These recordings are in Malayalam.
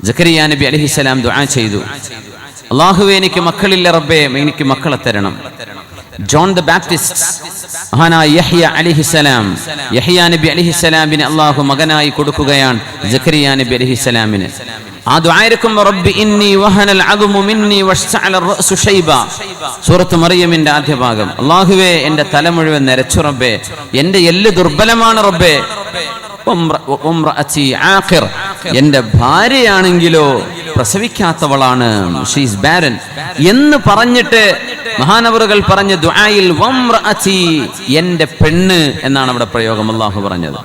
സക്കരിയ നബി അലൈഹിസ്സലാം ദുആ ചെയ്തു, അല്ലാഹുവേ എനിക്ക് മക്കളില്ല റബ്ബേ, എനിക്ക് മക്കളെ തരണം. ജോൺ ദ ബാപ്റ്റിസ്റ്റ് മഹാനായ യഹ്യ അലൈഹിസ്സലാം, യഹ്യ നബി അലൈഹിസ്സലാമിനെ അല്ലാഹു മകനായി കൊടുക്കുകയാണ് സക്കരിയ നബി അലൈഹിസ്സലാമിന്. ആ ദുആയിരക്കും റബ്ബി ഇന്നി വഹനൽ അദ്മു മിന്നി വഷ്തഅല റഅസു ശൈബ, സൂറത്ത് മറിയമിന്റെ ആദ്യ ഭാഗം. അല്ലാഹുവേ എൻ്റെ തല മുഴുവൻ നരച്ചു റബ്ബേ, എൻ്റെ എല്ല് ദുർബലമാണ് റബ്ബേ. എന്റെ ഭാര്യയാണെങ്കിലോ പ്രസവിക്കാത്തവളാണ്, ഷീസ് ബാരൻ എന്ന് പറഞ്ഞിട്ട് മഹാനവറുകൾ പറഞ്ഞ ദുആയിൽ വംറഅതി, എന്റെ പെണ്ണ് എന്നാണ് അവിടെ പ്രയോഗം. അല്ലാഹു പറഞ്ഞത്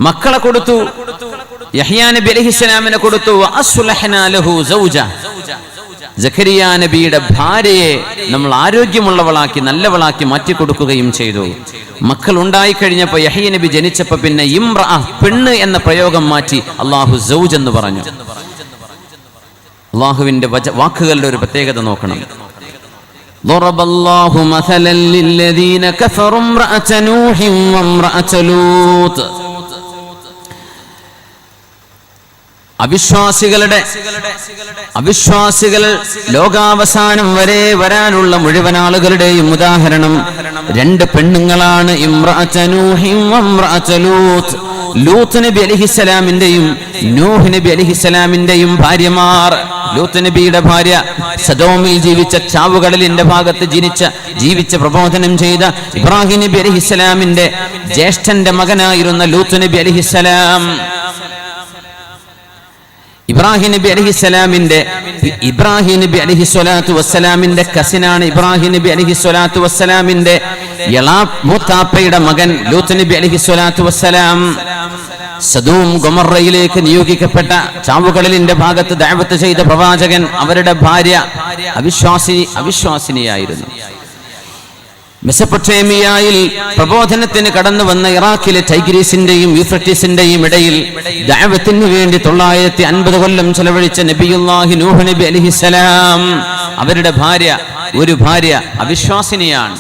മക്കളെ കൊടുത്തു, യഹ്യാ നബി അലൈഹിസ്സലാമിനെ കൊടുത്തു. വഅസ്ലഹനാ ലഹു സൗജ, സക്കരിയ നബിയുടെ ഭാര്യയെ നമ്മൾ ആരോഗ്യമുള്ളവളാക്കി നല്ലവളാക്കി മാറ്റി കൊടുക്കുകയും ചെയ്തു. മക്കൾ ഉണ്ടായി കഴിഞ്ഞപ്പോൾ യഹ്യ നബി ജനിച്ചപ്പോൾ പിന്നെ ഇംറഅ, പെണ്ണ് എന്ന പ്രയോഗം മാറ്റി അല്ലാഹു സൗജ് എന്ന് പറഞ്ഞു. അല്ലാഹുവിന്റെ വാക്കുകളുടെ ഒരു പ്രത്യേകത നോക്കണം. ضربallahu مثلا للذين كفروا امرأة نوح وامرأة لوط. അവിശ്വാസികൾ ലോകാവസാനം വരെ വരാനുള്ള മുഴുവൻ ആളുകളുടെയും ഉദാഹരണം രണ്ട് പെണ്ണുങ്ങളാണ്. ഇംറഅത നൂഹി വംറഅത ലൂത്ത്, ലൂത്ത് നബി അലൈഹിസ്സലാമിന്റെയും നൂഹ് നബി അലൈഹിസ്സലാമിന്റെയും ഭാര്യമാർ. ലൂത്ത് നബിയുടെ ഭാര്യ സദോമിൽ ജീവിച്ച, ചാവുകടലിന്റെ ഭാഗത്ത് ജീവിച്ച പ്രബോധനം ചെയ്ത ഇബ്രാഹിം നബി അലൈഹിസ്സലാമിന്റെ ജ്യേഷ്ഠന്റെ മകനായിരുന്ന ലൂത്ത് നബി അലൈഹിസ്സലാം. ഇബ്രാഹിം നബി അലൈഹിസ്സലാത്തു വസ്സലാമിന്റെ കസിനാണ് ഇബ്രാഹിം നബി അലൈഹിസ്സലാത്തു വസ്സലാമിന്റെ മൂത്താപ്പയുടെ മകൻ ലൂത്ത് നബി അലൈഹിസ്സലാത്തു വസ്സലാം. സദൂം ഗൊമറയിലേക്ക് നിയോഗിക്കപ്പെട്ട, ചാവുകടലിന്റെ ഭാഗത്ത് ദഅവത്ത് ചെയ്ത പ്രവാചകൻ, അവരുടെ ഭാര്യ അവിശ്വാസിനിയായിരുന്നു. മെസപ്പൊട്ടേമിയയിൽ പ്രബോധനത്തിന് കടന്നു വന്ന ഇറാഖിലെ ടൈഗ്രീസിന്റെയും യൂഫ്രട്ടീസിന്റെയും ഇടയിൽ ദഅവത്തിന് വേണ്ടി 950 കൊല്ലം ചെലവഴിച്ച നബിയുല്ലാഹി നൂഹ് നബി അലൈഹിസ്സലാം, അവരുടെ ഒരു ഭാര്യ അവിശ്വാസിനിയാണ്.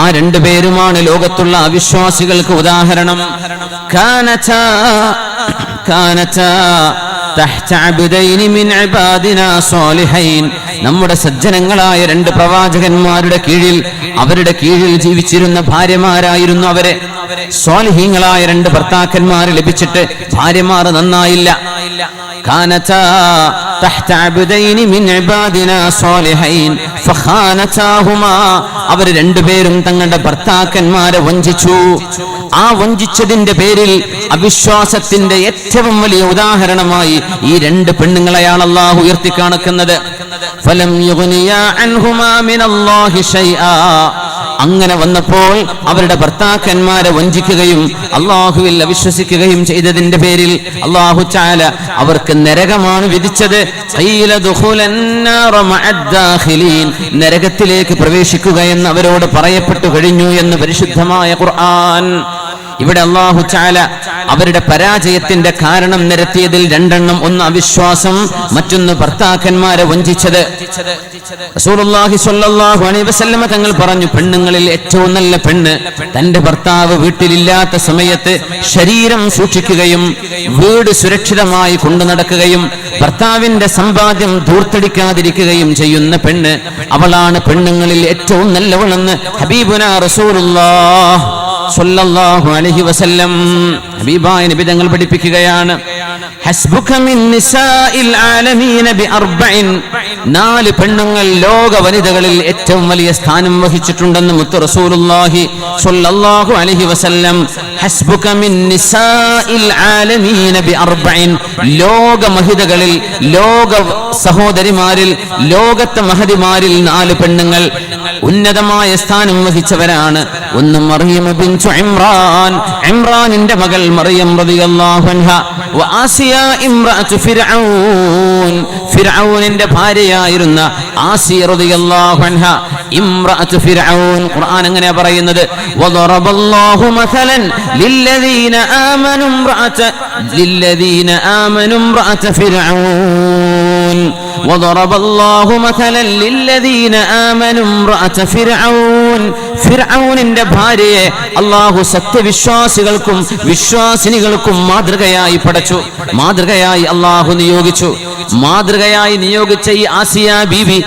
ആ രണ്ടുപേരുമാണ് ലോകത്തുള്ള അവിശ്വാസികൾക്ക് ഉദാഹരണം. നമ്മുടെ സജ്ജനങ്ങളായ രണ്ട് പ്രവാചകന്മാരുടെ കീഴിൽ, അവരുടെ കീഴിൽ ജീവിച്ചിരുന്ന ഭാര്യമാരായിരുന്നു അവരെ. സ്വാലിഹീങ്ങളായ രണ്ട് ഭർത്താക്കന്മാർ ലഭിച്ചിട്ട് ഭാര്യമാർ നന്നായില്ല. അവർ രണ്ടുപേരും തങ്ങളുടെ ഭർത്താക്കന്മാരെ വഞ്ചിച്ചു. ആ വഞ്ചിച്ചതിന്റെ പേരിൽ അവിശ്വാസത്തിന്റെ ഏറ്റവും വലിയ ഉദാഹരണമായി ഈ രണ്ട് പെണ്ണുങ്ങളെയാണ് അല്ലാഹു ഉയർത്തിക്കാണിക്കുന്നത്. ഫലം യുഗ്നിയാ അൻഹുമാ മിനല്ലാഹി ശൈആ. അങ്ങനെ വന്നപ്പോൾ അവരുടെ ഭർത്താക്കന്മാരെ വഞ്ചിക്കുകയും അല്ലാഹുവിൽ അവിശ്വസിക്കുകയും ചെയ്തതിന്റെ പേരിൽ അല്ലാഹു തആല അവർക്ക് നരകമാണ് വിധിച്ചത്. നരകത്തിലേക്ക് പ്രവേശിക്കുക എന്ന് അവരോട് പറയപ്പെട്ടു കഴിഞ്ഞു എന്ന് പരിശുദ്ധമായ ഖുർആൻ. ഇവിടെ അല്ലാഹു തആല അവരുടെ പരാജയത്തിന്റെ കാരണം നിരത്തിയതിൽ രണ്ടെണ്ണം. ഒന്ന് അവിശ്വാസം, മറ്റൊന്ന് ഭർത്താക്കന്മാരെ വഞ്ചിച്ചത്. റസൂലുള്ളാഹി സ്വല്ലല്ലാഹു അലൈഹി വസല്ലമ തങ്ങൾ പറഞ്ഞു, പെണ്ണുങ്ങളിൽ ഏറ്റവും നല്ല പെണ്ണ് തന്റെ ഭർത്താവ് വീട്ടിലില്ലാത്ത സമയത്ത് ശരീരം സൂക്ഷിക്കുകയും വീട് സുരക്ഷിതമായി കൊണ്ടു നടക്കുകയും ഭർത്താവിന്റെ സമ്പാദ്യം ധൂർത്തടിക്കാതിരിക്കുകയും ചെയ്യുന്ന പെണ്ണ്, അവളാണ് പെണ്ണുങ്ങളിൽ ഏറ്റവും നല്ലവളെന്ന് ഹബീബുനാ റസൂലുള്ളാഹി സ്വല്ലല്ലാഹു അലൈഹി വസല്ലം ഹബീബായ നബി തങ്ങൾ പഠിപ്പിക്കുകയാണ്. ഹസ്ബുക മിൻ നിസാഇൽ ആലമീന ബിഅർബഇൻ. 4 പെണ്ണുങ്ങൾ ലോക വനിതകളിൽ ഏറ്റവും വലിയ സ്ഥാനം വഹിച്ചിട്ടുണ്ടെന്ന് മുത്ത് റസൂലുള്ളാഹി സ്വല്ലല്ലാഹു അലൈഹി വസല്ലം. ഹസ്ബുക മിൻ നിസാഇൽ ആലമീന ബിഅർബഇൻ. ലോക മഹിതകളിൽ, ലോക സഹോദരിമാരിൽ, ലോകത്തെ മഹതിമാരിൽ 4 പെണ്ണുങ്ങൾ ഉന്നതമായ സ്ഥാനം വഹിച്ചവരാണ്. ഒന്ന് മറിയം ബിൻതു ഇമ്രാൻ, ഇമ്രാനിന്റെ മകൾ മറിയം റളിയല്ലാഹു അൻഹ. വആസിയ ഇംറഅതു ഫിർഔൻ, ഫിർഔനിന്റെ ഭാര്യയായിരുന്ന ആസിയ റളിയല്ലാഹു അൻഹ. ഇംറഅതു ഫിർഔൻ, ഖുർആൻ അങ്ങനെ പറയുന്നത്. വദറബല്ലാഹു മസലൻ ലില്ലദീന ആമനു ഇംറഅത ഫിർഔൻ. വദറബല്ലാഹു മസലൻ ലില്ലദീന ആമനു ഇംറഅത ഫിർഔൻ. ഫിർഔനിന്റെ ഭാര്യയെ അല്ലാഹു സത്യവിശ്വാസികൾക്കും വിശ്വാസിനികൾക്കും മാതൃകയായി പടച്ചു, മാതൃകയായി അല്ലാഹു നിയോഗിച്ചു. മാതൃകയായി നിയോഗിച്ച ഈ ആസിയ ബീവി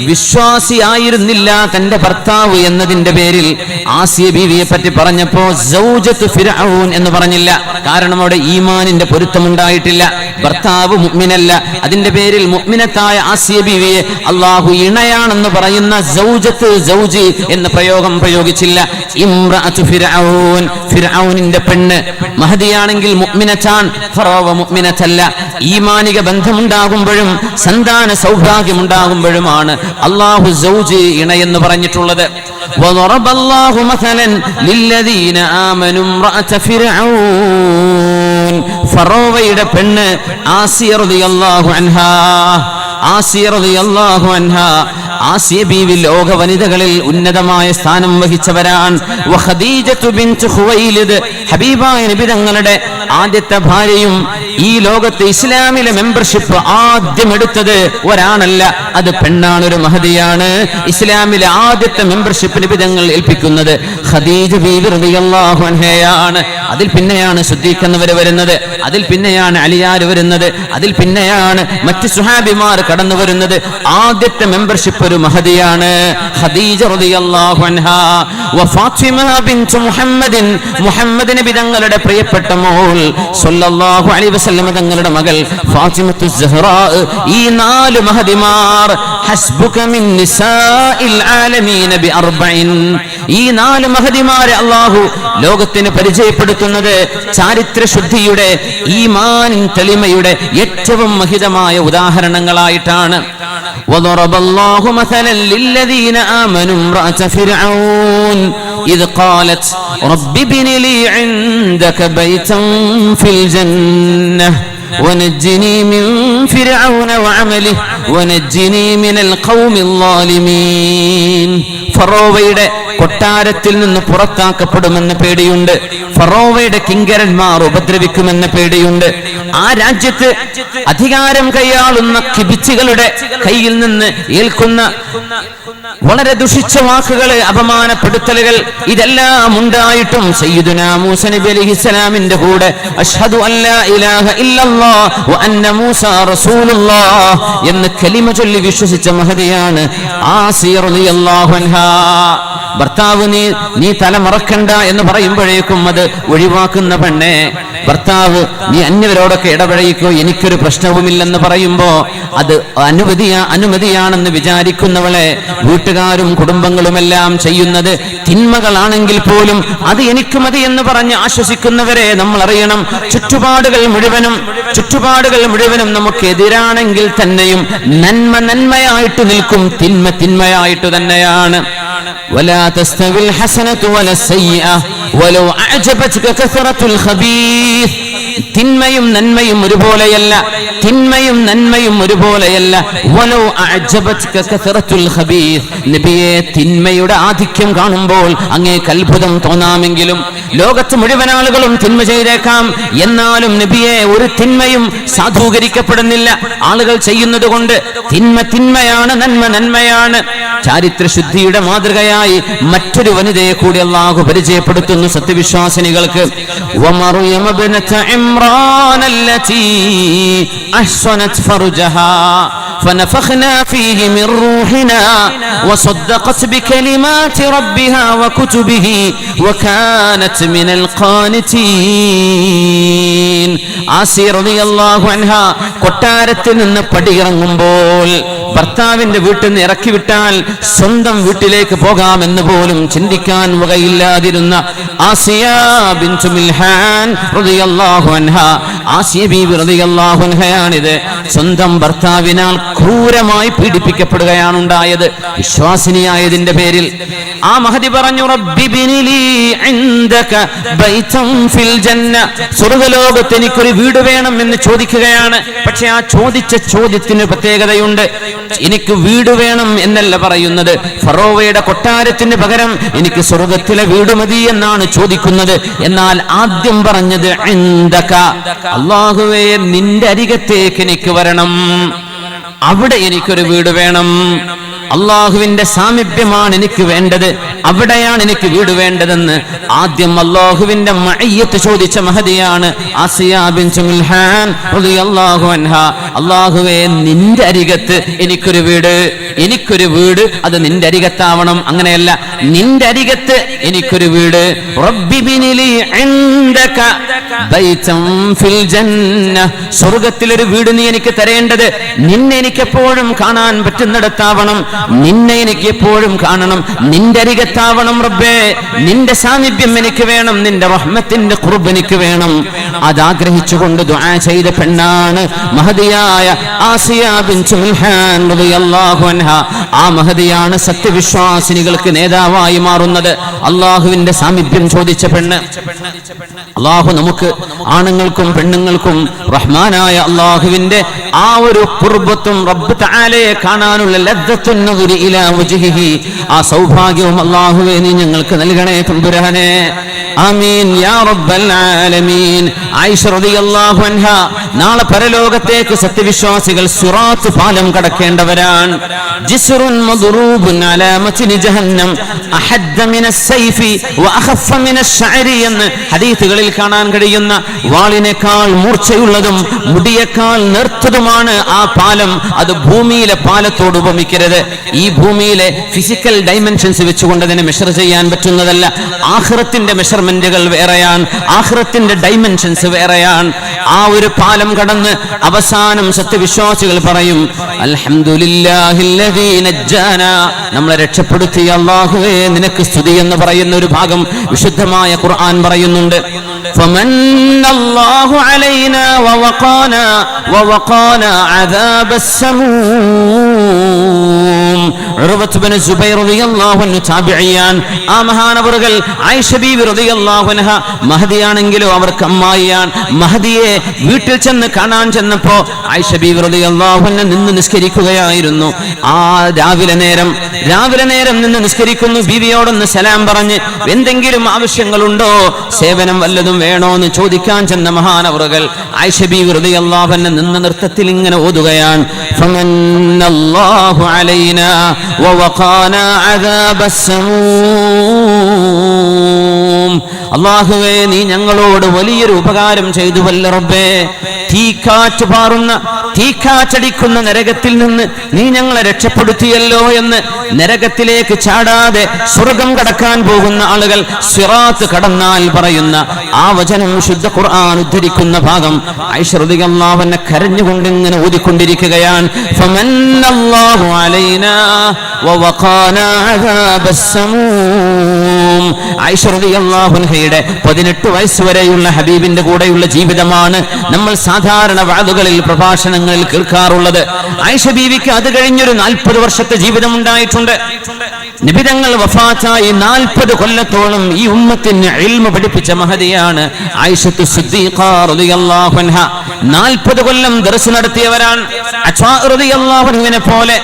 വിശ്വാസിയായിരുന്നില്ല തന്റെ ഭർത്താവ് എന്നതിന്റെ പേരിൽ ആസിയ ബീവിയെ പറ്റി പറഞ്ഞപ്പോ സൗജത്തു ഫിർഔൻ എന്ന് പറഞ്ഞില്ല. കാരണം അവിടെ ഈമാനിന്റെ പൊരുത്തമുണ്ടായിട്ടില്ല. ഭർത്താവ് മുഅ്മിനല്ല, അതിന്റെ പേരിൽ മുഅ്മിനത്തായ ആസിയ ബീവിയെ അള്ളാഹു ഇണയാണെന്ന് പറയുന്ന സൗജത്ത് സൗജി എന്ന പ്രയോഗം പ്രയോഗിച്ചില്ല. ഇംറഅതു ഫിർഔൻ, ഫിർഔനിന്റെ പെണ്ണ്. മഹദിയാണെങ്കിൽ മുഅ്മിനത്താൻ, ഫറോവ മുഅ്മിനത്തല്ല. ഈമാനിക ബന്ധമുണ്ടാകുമ്പോഴും സന്താന സൗഭാഗ്യമുണ്ടാകുമ്പോഴുമാണ് അള്ളാഹു സൗജി ഇണയെന്ന് പറഞ്ഞിട്ടുള്ളത്. വദറബല്ലാഹു മസലൻ ലില്ലദീന ആമനു ഇംറഅത ഫിർഔൻ, ഫറോവയുടെ പെണ്ണ് ആസിയ റളിയല്ലാഹു അൻഹാ. ആസിയ റളിയല്ലാഹു അൻഹാ, ആസിയ ബീവി ലോക വനിതകളിൽ ഉന്നതമായ സ്ഥാനം വഹിച്ചവരാണ്. വഖദീജത്തു ബിൻതു ഖുവൈലിദ്, ഹബീബായ നബി തങ്ങളുടെ ആദ്യത്തെ ഭാര്യയും ഈ ലോകത്തെ ഇസ്ലാമിലെ മെമ്പർഷിപ്പ് ആദ്യം എടുത്തത് ഒരാണല്ല, അത് പെണ്ണാണ്, ഒരു മഹദിയാണ്. ഇസ്ലാമിലെ ആദ്യത്തെ മെമ്പർഷിപ്പ് നബി തങ്ങൾ ഏൽപ്പിക്കുന്നത് ഖദീജ ബീവി റളിയല്ലാഹു അൻഹയാണ്. അതിൽ പിന്നെയാണ് സിദ്ദീഖ് എന്നവർ വരുന്നത്, അതിൽ പിന്നെയാണ് അലിയാർ വരുന്നത്, അതിൽ പിന്നെയാണ് മറ്റു സുഹാബിമാർ കടന്നു വരുന്നത്. ആദ്യത്തെ മെമ്പർഷിപ്പ് ഒരു മഹദിയാണ്, ഖദീജ റളിയല്ലാഹു അൻഹാ. വഫാത്തിമ ബിൻതു മുഹമ്മദിൻ, മുഹമ്മദ് നബി തങ്ങളുടെ പ്രിയപ്പെട്ട മോൾ സല്ലല്ലാഹു അലൈഹി വസല്ലം തങ്ങളുടെ മകൾ ഫാത്തിമത്തു സഹ്റാ. ഈ 4 മഹദിമാർ ഹസ്ബുക മിൻ നിസാഇൽ ആലമീന ബിഅർബഇൻ. ഈ 4 മഹദിമാരെ അല്ലാഹു ലോകത്തിന് പരിചയപ്പെടുത്തുന്നത് ചാരിത്ര ശുദ്ധിയുടെ, ഈമാനിൻ തെളിമയുടെ ഏറ്റവും മഹിതമായ ഉദാഹരണങ്ങളായിട്ടാണ്. وضرب الله مثلا للذين آمنوا امرأة فرعون إذ قالت رب ابن لي عندك بيتا في الجنة ونجني من فرعون وعمله ونجني من القوم الظالمين. ഫറോവയുടെ കൊട്ടാരത്തിൽ നിന്ന് പുറത്താക്കപ്പെടുമെന്ന പേടിയുണ്ട്. ഫറോവയുടെ കിങ്കരന്മാർ ഉപദ്രവിക്കുമെന്ന പേടിയുണ്ട്. ആ രാജ്യത്ത് അധികാരം കൈയാളുന്ന കിബിച്ചികളുടെ കയ്യിൽ നിന്ന് ഏൽക്കുന്ന വളരെ ദുഷിച്ച വാക്കുകൾ, അപമാനപ്പെടുത്തലുകൾ, ഇതെല്ലാം ഉണ്ടായിട്ടും സയ്യിദുനാ മൂസ നബി അലൈഹിസ്സലാമിന്റെ കൂടെ അഷ്ഹദു അല്ലാ ഇലാഹ ഇല്ലല്ലാഹ് വ അന്ന മൂസ റസൂലുള്ളാഹ് എന്ന് കലിമ ചൊല്ലി വിശ്വസിച്ച മഹദിയാണ് ആസിയ റളിയല്ലാഹു അൻഹാ. ഭർത്താവ് നീ തല മറക്കണ്ട എന്ന് പറയുമ്പോഴേക്കും അത് ഒഴിവാക്കുന്ന പെണ്ണെ, ഭർത്താവ് നീ അന്യവരോടൊക്കെ ഇടപഴകിക്കോ, എനിക്കൊരു പ്രശ്നവുമില്ലെന്ന് പറയുമ്പോ അത് അനുമതിയാണെന്ന് വിചാരിക്കുന്നവളെ വീട്ടുകാരും കുടുംബങ്ങളുമെല്ലാം ചെയ്യുന്നത് തിന്മകളാണെങ്കിൽ പോലും അത് എനിക്ക് മതി എന്ന് പറഞ്ഞ് ആശ്വസിക്കുന്നവരെ നമ്മൾ അറിയണം. ചുറ്റുപാടുകൾ മുഴുവനും നമുക്ക് എതിരാണെങ്കിൽ തന്നെയും നന്മ നന്മയായിട്ട് നിൽക്കും, തിന്മ തിന്മയായിട്ട് തന്നെയാണ്. ولا تستوي الحسنة ولا السيئة ولو أعجبتك كثرة الخبيث. തിന്മയും നന്മയും ഒരുപോലെയല്ല, തിന്മയും നന്മയും ഒരുപോലെയല്ല. വലൗ അഅജബത്ക കസറത്തുൽ ഖബീസ്, നബിയെ തിന്മയുടെ ആധിക്യം കാണുമ്പോൾ അങ്ങേക്ക് അത്ഭുതം തോന്നാമെങ്കിലും ലോകത്ത് മുഴുവൻ ആളുകളും തിന്മ ചെയ്തേക്കാം, എന്നാലും നബിയെ ഒരു തിന്മയും സാധൂകരിക്കപ്പെടുന്നില്ല. ആളുകൾ ചെയ്യുന്നത് കൊണ്ട് തിന്മ തിന്മയാണ്, നന്മ നന്മയാണ്. ചാരിത്ര ശുദ്ധിയുടെ മാതൃകയായി മറ്റൊരു വനിതയെ കൂടി അല്ലാഹു പരിചയപ്പെടുത്തുന്നു സത്യവിശ്വാസിനികൾക്ക്. വമറിയം ഇബ്നത ഇംറാൻ അല്ലതി അഹ്സനത് ഫർജഹാ فنفخنا فيه من روحنا وصدقت بكلمات ربها وكتبه وكانت من القانتين. ആസിയ റളിയല്ലാഹു അൻഹാ കൊട്ടാരത്തിൽ നിന്ന് പടിയിറങ്ങുമ്പോൾ ഭർത്താവിന്റെ വീട്ടിൽ നിന്ന് ഇറക്കി വിട്ടാൽ സ്വന്തം വീട്ടിലേക്ക് പോകാമെന്ന് പോലും ചിന്തിക്കാൻ വകയില്ലാതിരുന്ന ആസിയ ബിൻതു മിൽഹാൻ റളിയല്ലാഹു അൻഹാ. ആസിയ ബീവി റളിയല്ലാഹു അൻഹയാണിത്. സ്വന്തം ഭർത്താവിനാൽ ക്രൂരമായി പീഡിപ്പിക്കപ്പെടുകയാണ് ഉണ്ടായത് വിശ്വാസിനിയായതിന്റെ പേരിൽ. ആ മഹദി പറഞ്ഞു, റബ്ബി ബിനി ലീ ഇൻദക ബൈതൻ ഫിൽ ജന്ന, സ്വർഗ്ഗലോകത്ത് എനിക്കൊരു വീട് വേണം എന്ന് ചോദിക്കുകയാണ്. പക്ഷെ ആ ചോദിച്ച ചോദ്യത്തിന് പ്രത്യേകതയുണ്ട്. എനിക്ക് വീട് വേണം എന്നല്ല പറയുന്നത്, ഫറോവയുടെ കൊട്ടാരത്തിന് പകരം എനിക്ക് സ്വർഗത്തിലെ വീട് മതി എന്നാണ് ചോദിക്കുന്നത്. എന്നാൽ ആദ്യം പറഞ്ഞത് ഇൻദക, അല്ലാഹുവേ നിന്റെ അരികത്തേക്ക് എനിക്ക് വരണം, അവിടെ എനിക്കൊരു വീട് വേണം. അള്ളാഹുവിന്റെ സാമീപ്യമാണ് എനിക്ക് വേണ്ടത്, അവിടെയാണ് എനിക്ക് വീട് വേണ്ടതെന്ന് ആദ്യം അള്ളാഹുവിന്റെ മഅയ്യത്ത് ചോദിച്ച മഹദിയാണ് ആസിയ ബിൻത് മിൽഹാൻ റളിയല്ലാഹു അൻഹാ. അള്ളാഹുവേ, നിന്റെ അരികത്ത് എനിക്കൊരു വീട്, അത് നിന്റെ അരികത്താവണം. അങ്ങനെയല്ല, നിന്റെ അരികത്ത് എനിക്കൊരു വീട്. റബ്ബി ബിനിലി ഇൻദക ബൈതൻ ഫിൽ ജന്ന, സ്വർഗ്ഗത്തിലൊരു വീട് നീ എനിക്ക് തരേണ്ടത് നിന്നെ എനിക്ക് എപ്പോഴും കാണാൻ പറ്റുന്നിടത്താവണം, നിന്നെ എനിക്ക് എപ്പോഴും കാണണം, നിന്റെ അരികത്താവണം റബ്ബേ, നിന്റെ സാമീപ്യം എനിക്ക് വേണം, നിന്റെ റഹ്മത്തിന്റെ ഖുർബ് എനിക്ക് വേണം. അതാഗ്രഹിച്ചുകൊണ്ട് ദുആ ചെയ്ത പെണ്ണാണ് മഹദിയായ ആസിയ ബിൻത് മിൽഹാൻ റളിയല്ലാഹു അൻഹാ. ആ മഹദിയാണ് സത്യവിശ്വാസിനികൾക്ക് നേതാവായി മാറുന്നത്, അള്ളാഹുവിന്റെ സാമീപ്യം ചോദിച്ച പെണ്ണ്. അള്ളാഹു നമുക്ക് ആണുങ്ങൾക്കും പെണ്ണുങ്ങൾക്കും റഹ്മാനായ അള്ളാഹുവിന്റെ ആ ഒരു ഖുർബത്തും റബ്ബ് തആലയെ കാണാനുള്ള ലദ്ദത്തുൻ നദരി ഇലാ വജ്ഹിഹി, ആ സൗഭാഗ്യവും അള്ളാഹുവേ നീ ഞങ്ങൾക്ക് നൽകണേ തമ്പുരാനെ. ആമീൻ യാ റബ്ബൽ ആലമീൻ. ആയിഷ റളിയല്ലാഹു അൻഹാ, നാളെ പരലോകത്തേക്ക് സത്യവിശ്വാസികൾ സിറാത്ത് പാലം കടക്കേണ്ടവരാണ്. ജിസ്റുൻ മദ്റൂബുൻ അലാ മത്നി ജഹന്നം അഹദ്ദ മിനസ് സൈഫി വഅഖഫ മിനസ് ശഅരി എന്ന് ഹദീസുകളിൽ കാണാൻ കഴിയുന്ന വാളിനേക്കാൾ മൂർച്ചയുള്ളതും മുടിയേക്കാൾ നേർത്തതുമാണ് ആ പാലം. അത് ഭൂമിയിലെ പാലത്തോട് ഉപമിക്കരുത്. ഈ ഭൂമിയിലെ ഫിസിക്കൽ ഡൈമെൻഷൻസ് വെച്ചുകൊണ്ട് അതിനെ മെഷർ ചെയ്യാൻ പറ്റുന്നതല്ല. ആഖിറത്തിന്റെ മെഷർമെന്റുകൾ വേറെയാണ്, ആഖിറത്തിന്റെ ഡൈമെൻഷൻസ് വേറെയാണ്. ആ ഒരു പാലം കടന്ന് അവസാനം സത്യവിശ്വാസികൾ പറയും അൽഹംദുലില്ലാഹില്ലദീ നജ്ജാനാ, നമ്മളെ രക്ഷപ്പെടുത്തിയ അല്ലാഹുവേ നിനക്ക് സ്തുതി എന്ന് പറയുന്ന ഒരു ഭാഗം വിശുദ്ധമായ ഖുർആൻ പറയുന്നുണ്ട്. ഫമന്നല്ലാഹു അലൈനാ വവഖാനാ അദാബസ് സമൂം. ഉർവത്ത് ബിൻ സുബൈർ റളിയല്ലാഹു അൻഹു താബിഈൻ. ആ മഹാനവറുകൾ ആയിഷ ബീവി റളിയല്ലാഹു അൻഹ മഹദിയാണെങ്കിലോ അവർക്ക് അമ്മായിയാണ്. മഹദിയെ വീട്ടിൽ ചെന്ന് കാണാൻ ചെന്നപ്പോ ആയിഷ ബീവി റളിയല്ലാഹു അൻഹ നിന്ന് നിസ്കരിക്കുകയായിരുന്നു. ആ രാവിലെ നേരം നിന്ന് നിസ്കരിക്കുന്നു. ബീവിയോടൊന്ന് സലാം പറഞ്ഞ് എന്തെങ്കിലും ആവശ്യങ്ങളുണ്ടോ, സേവനം വല്ലതും വേണോ എന്ന് ചോദിക്കാൻ ചെന്ന മഹാനവറുകൾ ആയിഷ ബീവി റളിയല്ലാഹു അൻഹ നിന്ന നൃത്തത്തിൽ ഇങ്ങനെ ഓതുകയാണ് ഫമന്നല്ലാഹു അലൈനാ വവഖാനാ അദാബസ് സമൂം. അല്ലാഹുവേ, നീ ഞങ്ങളോട് വലിയൊരു ഉപകാരം ചെയ്തുവല്ല റബ്ബേ. തീക്കാറ്റ് പാറുന്ന, തീക്കാറ്റടിക്കുന്ന നരകത്തിൽ നിന്ന് നീ ഞങ്ങളെ രക്ഷപ്പെടുത്തിയല്ലോ എന്ന് നരകത്തിലേക്ക് ചാടാതെ സ്വർഗം കടക്കാൻ പോകുന്ന ആളുകൾ സിറാത്ത് കടന്നാൽ പറയുന്ന ആ വചനം ശുദ്ധ ഖുർആൻ ഉദ്ധരിക്കുന്ന ഭാഗം ആയിഷ റളിയല്ലാഹു അൻഹ കരഞ്ഞുകൊണ്ട് ഇങ്ങനെ ഓതിക്കൊണ്ടിരിക്കുകയാണ്. ഫമന്നല്ലാഹു അലൈനാ വവഖാനാ അദാബസ് സമൂം. ആയിഷ റളിയല്ലാഹു അൻഹയുടെ 18 വയസ്സ് വരെയുള്ള ഹബീബിന്റെ കൂടെയുള്ള ജീവിതമാണ് നമ്മൾ സാധാരണ വഅദുകളിൽ പ്രഭാഷണങ്ങളിൽ കേൾക്കാറുള്ളത്. ആയിഷ ബീവിക്ക് അത് കഴിഞ്ഞൊരു 40 വർഷത്തെ ജീവിതം ഉണ്ടായിട്ടുണ്ട്. നബി തങ്ങൾ വഫാത്തായി 40 കൊല്ലത്തോളം ഈ ഉമ്മത്തിന് ഇൽമു പഠിപ്പിച്ച മഹദിയാണ് ആയിഷത്തു സിദ്ദീഖ റളിയല്ലാഹു അൻഹ. 40 കൊല്ലം ദർസ് നടത്തിയവരാണ്. അച്ഛാ റളിയല്ലാഹു അൻഹുവിനെ പോലെ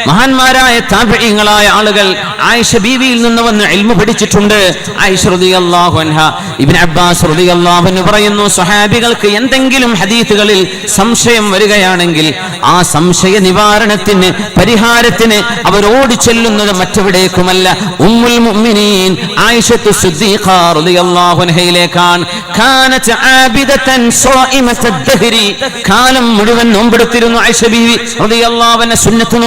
മഹാന്മാരായ താബിഈങ്ങളായ ആളുകൾ ആയിഷ ബീവിയിൽ നിന്ന് വന്ന് ഇൽമു പഠിച്ചിട്ടുണ്ട്. ആയിഷ റളിയല്ലാഹു അൻഹ, ഇബ്നു അബ്ബാസ് റളിയല്ലാഹു അൻഹു പറയുന്നു, സ്വഹാബികൾക്ക് എന്തെങ്കിലും ഹദീസുകളിൽ സംശയം വരികയാണെങ്കിൽ ആ സംശയ നിവാരണത്തിന്, പരിഹാരത്തിന് അവർ ഓടി ചെല്ലുന്നത് മറ്റെവിടേക്കുമല്ല, ഉമ്മുൽ മുഅ്മിനീൻ ആയിഷത്തു സിദ്ദീഖ റളിയല്ലാഹു അൻഹയിലേക്കാണ്. കാനത് ആബിദതൻ സ്വൈമത്തദ് ദഹരി, കാലം മുഴുവൻ നോമ്പെടുത്തിരുന്നു ആയിഷ ബീവി റളിയല്ലാഹു അൻഹ. സുന്നത്ത്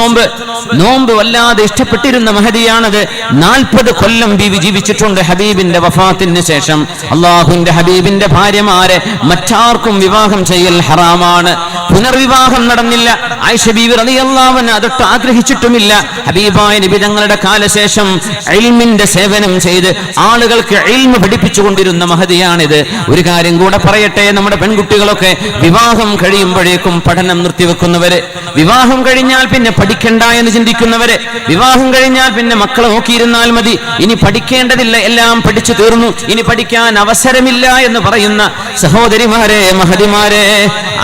നോമ്പ് വല്ലാതെ ഇഷ്ടപ്പെട്ടിരുന്ന മഹദിയാണത്. 40 കൊല്ലം ബീവി ജീവിച്ചിട്ടുണ്ട് ഹബീബിന്റെ വഫാത്തിന് ശേഷം. അല്ലാഹുവിന്റെ ഹബീബിന്റെ ഭാര്യമാരെ മറ്റാർക്കും വിവാഹം ചെയ്യൽ ഹറാമാണ്. പുനർവിവാഹം നടന്നില്ല. ആയിഷ ബീവി റളിയല്ലാഹു അൻഹ അതൊട്ട് ആഗ്രഹിച്ചിട്ടുമില്ല. ഹബീബായ നബി തങ്ങളുടെ കാലശേഷം ഇൽമിന്റെ സേവനം ചെയ്ത് ആളുകൾക്ക് ഇൽമു പഠിപ്പിച്ചുകൊണ്ടിരുന്ന മഹദിയാണിത്. ഒരു കാര്യം കൂടെ പറയട്ടെ, നമ്മുടെ പെൺകുട്ടികളൊക്കെ വിവാഹം കഴിയുമ്പോഴേക്കും പഠനം നിർത്തിവെക്കുന്നവര്, വിവാഹം കഴിഞ്ഞാൽ പിന്നെ പഠിക്കണ്ട എന്ന് ചിന്തിക്കുന്നവര്, വിവാഹം കഴിഞ്ഞാൽ പിന്നെ മക്കളെ നോക്കിയിരുന്നാൽ മതി, ഇനി പഠിക്കേണ്ടതില്ല, എല്ലാം പഠിച്ചു തീർന്നു, ഇനി പഠിക്കാൻ അവസരമില്ല എന്ന് പറയുന്ന സഹോദരിമാരെ, മഹദിമാരെ,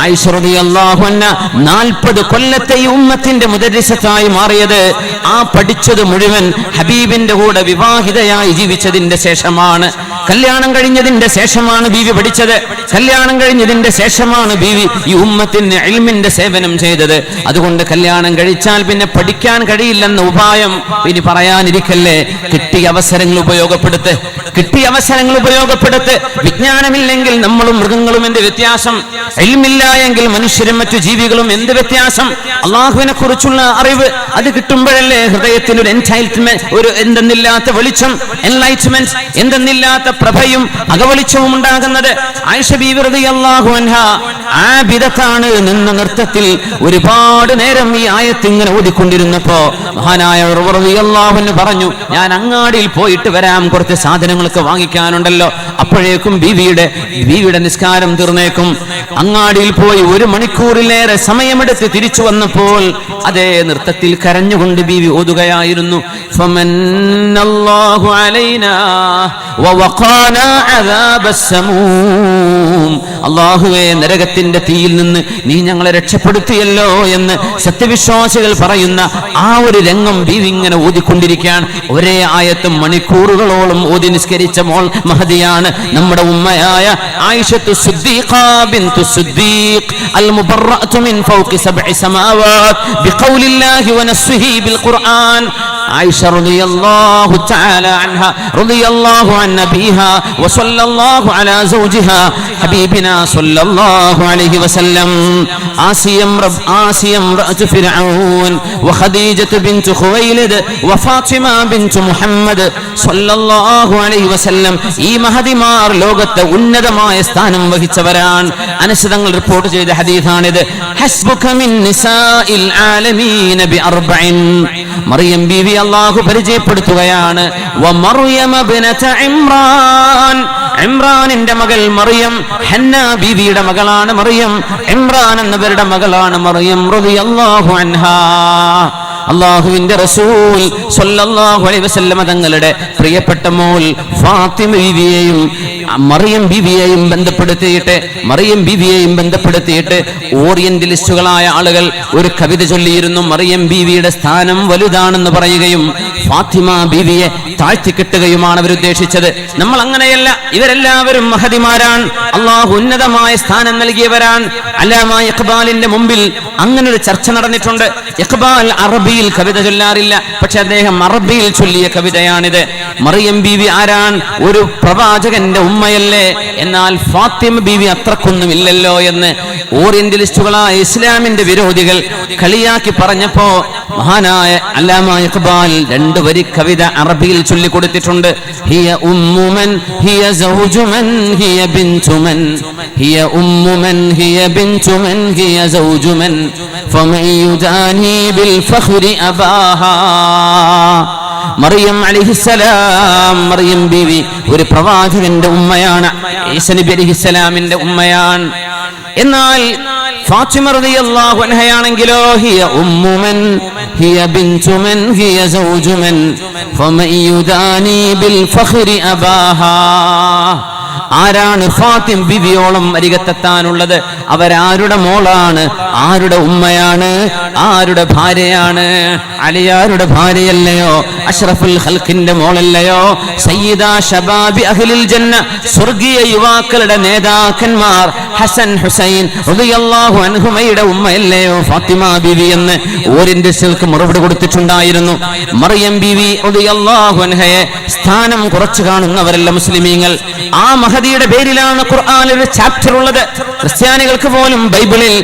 ആയിഷ റളിയല്ലാഹു അൻഹ 40 കൊല്ലത്തെ ഈ ഉമ്മത്തിന്റെ മുദരിസത്തായി മാറിയത് ആ പഠിച്ചത് മുഴുവൻ ഹബീബിന്റെ കൂടെ വിവാഹിതയായി ജീവിച്ചതിന്റെ ശേഷമാണ്. കല്യാണം കഴിഞ്ഞതിന്റെ ശേഷമാണ് ബീവി പഠിച്ചത്. കല്യാണം കഴിഞ്ഞതിന്റെ ശേഷമാണ് ബീവി ഈ ഉമ്മത്തിന് ഇൽമിന്റെ സേവനം ചെയ്തത്. അതുകൊണ്ട് കല്യാണം കഴിച്ചാൽ പിന്നെ പഠിക്കാൻ കഴിയില്ലെന്ന ഉപായം ഇനി പറയാനിരിക്കല്ലേ. കിട്ടിയ അവസരങ്ങൾ ഉപയോഗപ്പെടുത്ത്. വിജ്ഞാനമില്ലെങ്കിൽ നമ്മളും മൃഗങ്ങളും എന്ത് വ്യത്യാസം? ഇൽമില്ല എങ്കിൽ മനുഷ്യരും മറ്റു ജീവികളും എന്ത് വ്യത്യാസം? അള്ളാഹുവിനെ കുറിച്ചുള്ള അറിവ് അത് കിട്ടുമ്പോഴല്ലേ ഹൃദയത്തിന് ഒരു എൻലൈറ്റ്മെന്റ്, ഒരു എന്തെന്നില്ലാത്ത വെളിച്ചം, എൻലൈറ്റ്മെന്റ്, എന്തെന്നില്ലാത്ത പ്രഭയും അകവെളിച്ചവും ഉണ്ടാകുന്നത്. ആയിഷ ബീവി റളിയല്ലാഹു അൻഹ ആബിദത്താണ്. നിന്ന നൃത്തത്തിൽ ഒരുപാട് നേരം ഈ ആയത്ത് ഇങ്ങനെ ഓതിക്കൊണ്ടിരുന്നപ്പോ മഹാനായ ഉമർ റളിയല്ലാഹു അൻഹു പറഞ്ഞു, ഞാൻ അങ്ങാടിയിൽ പോയിട്ട് വരാം, കുറച്ച് സാധനങ്ങളൊക്കെ വാങ്ങിക്കാനുണ്ടല്ലോ. അപ്പോഴേക്കും ബീവിയുടെ നിസ്കാരം തീർന്നേക്കും. അങ്ങാടിയിൽ പോയി 1 മണിക്കൂറിലേറെ സമയമെടുത്ത് തിരിച്ചു വന്നപ്പോൾ അതേ നൃത്തത്തിൽ കരഞ്ഞുകൊണ്ട് ബീവി ഓതുകയായിരുന്നു, ഫമന്നല്ലാഹു അലൈനാ വവഖാനാ അദാബസ്സമൂം. അല്ലാഹുവേ, നരകത്തിന്റെ തീയിൽ നിന്ന് നീ ഞങ്ങളെ രക്ഷപ്പെടുത്തിയല്ലോ എന്ന് സത്യവിശ്വാസികൾ പറയുന്ന ആ ഒരു രംഗം ബീവി ഇങ്ങനെ ഓതിക്കൊണ്ടിരിക്കുകയാണ്. ഒരേ ആയത്തും മണിക്കൂറുകളോളം ഓതി നിസ്കരിച്ച മോൾ മഹദിയാണ് നമ്മുടെ ഉമ്മയായ ആയിഷത്തു സിദ്ദീഖ ബിൻതു സിദ്ദീഖ് അൽ മുബറഅതു മിൻ ഫൗഖി 7 സമാവാത് ബിഖൗലില്ലാഹി വനസ്ഹി ബിൽ ഖുർആൻ. ആയിഷ റളിയല്ലാഹു തആല അൻഹ റളിയല്ലാഹു അൻ നബിഹാ വസല്ലല്ലാഹു അലാ സൗജിഹാ ഹബീബിനാ സല്ലല്ലാഹു അലൈഹി വസല്ലം. ആസിയം റഅതു ഫിർഔൻ വഖദീജത്തു ബിൻതു ഖുവൈലിദ് വഫാത്തിമ ബിൻതു മുഹമ്മദ് സല്ലല്ലാഹു അലൈഹി വസല്ലം. ഈ മഹദിമാർ ലോകത്തെ ഉന്നതമായ സ്ഥാനം വഹിച്ചവരാണ്. അനസ് തങ്ങൾ റിപ്പോർട്ട് ചെയ്ത ഹദീസാണിത്. ഹസ്ബുക മിൻ നിസാഇൽ ആലമീന ബിഅർബഇൻ. മറിയം ബീവി അല്ലാഹു പരിചയപ്പെടുത്തുകയാണ്. വമർയമ ബിനത ഇമ്രാൻ. ഇമ്രാനിന്റെ മകൾ മറിയം, ഹന്ന ബീവിയുടെ മകളാണ് മറിയം. ഇമ്രാൻ എന്നവരുടെ മകളാണ് മറിയം റളിയല്ലാഹു അൻഹാ. അല്ലാഹുവിന്റെ റസൂൽ സ്വല്ലല്ലാഹു അലൈഹി വസല്ലം തങ്ങളുടെ പ്രിയപ്പെട്ട മോൾ ഫാത്തിമ ബീവിയെയും മറിയം ബീവിയെയും ബന്ധപ്പെടുത്തിയിട്ട് ഓറിയന്റലിസ്റ്റുകളായ ആളുകൾ ഒരു കവിത ചൊല്ലിയിരുന്നു. മറിയം ബീവിയുടെ സ്ഥാനം വലുതാണെന്ന് പറയുകയും ഫാത്തിമ ബീവിയെ താഴ്ത്തിക്കെട്ടുകയുമാണ് അവർ ഉദ്ദേശിച്ചത്. നമ്മൾ അങ്ങനെയല്ല. ഇവരെല്ലാവരും മഹദിമാരാണ്. അള്ളാഹു ഉന്നതമായ സ്ഥാനം നൽകിയവരാണ്. അല്ലാമ ഇഖ്ബാലിന്റെ മുമ്പിൽ അങ്ങനെ ഒരു ചർച്ച നടന്നിട്ടുണ്ട്. ഇഖ്ബാൽ അറബിയിൽ കവിത ചൊല്ലാറില്ല, പക്ഷെ അദ്ദേഹം അറബിയിൽ ചൊല്ലിയ കവിതയാണിത്. മറിയം ബീവി ആരാണ്? ഒരു പ്രവാചകന്റെ ഉമ്മയല്ലേ? എന്നാൽ ഫാത്തിമ ബീവി അത്രക്കൊന്നുമില്ലല്ലോ എന്ന് ഓറിയന്റലിസ്റ്റുകളായ ഇസ്ലാമിന്റെ വിരോധികൾ കളിയാക്കി പറഞ്ഞപ്പോ മഹാനായ അല്ലാമ ഇഖ്ബാൽ 2 വരി കവിത അറബിയിൽ ചൊല്ലിക്കൊടുത്തിട്ടുണ്ട്. ഹിയ ഉമ്മുമൻ ഹിയ സൗജുമൻ ഹിയ ബിൻതുമൻ ഹിയ ഉമ്മുമൻ ഹിയ ബിൻതുമൻ ഹിയ സൗജുമൻ ഫമൻ യുദാനി ബിൽ ഫഖ്രി അബാഹാ. മറിയം അലൈഹിസ്സലാം, മറിയം ബീവി ഒരു പ്രവാചകന്റെ ഉമ്മയാണ്. ഈസ നബി അലൈഹിസ്സലാമിന്റെ ഉമ്മയാണ്. എന്നാൽ ഫാത്തിമ റളിയല്ലാഹു അൻഹയാണെങ്കിലോ ഹിയ ഉമ്മുമൻ ഹിയ ബിൻതുമൻ ഹിയ സൗജുമൻ ഫമൻ യുദാനി ബിൽ ഫഖ്രി അബാഹാ. ആരാണ് ഫാത്തിമ ബിവിയോളം അരികത്തെത്താനുള്ളത്? അവരാരുടെ മോളാണ്, ആരുടെ ഉമ്മയാണ്, ആരുടെ ഭാര്യയാണ്? അലിയാരുടെ ഭാര്യയല്ലയോ? അഷ്റഫുൽ ഖൽഖിന്റെ മോളല്ലയോ? സയ്യിദ ശബാബി അഹ്ലിൽ ജന്ന, സ്വർഗീയ യുവാക്കളുടെ നേതാക്കന്മാർ ഹസൻ ഹുസൈൻ റളിയല്ലാഹു അൻഹുമയുടെ ഉമ്മയല്ലയോ ഫാത്തിമ ബീവി എന്ന് ഓറിയന്റലിസ്റ്റുകൾക്ക് മറുപടി കൊടുത്തിട്ടുണ്ടായിരുന്നു. മറിയം ബീവി റളിയല്ലാഹു അൻഹയെ സ്ഥാനം കുറച്ചു കാണുന്നവരല്ല മുസ്ലിമീങ്ങൾ. ആ മഹദിയുടെ പേരിലാണ് ഖുർആനിൽ ഒരു ചാപ്റ്റർ ഉള്ളത്. ക്രിസ്ത്യാനികൾക്ക് പോലും ബൈബിളിൽ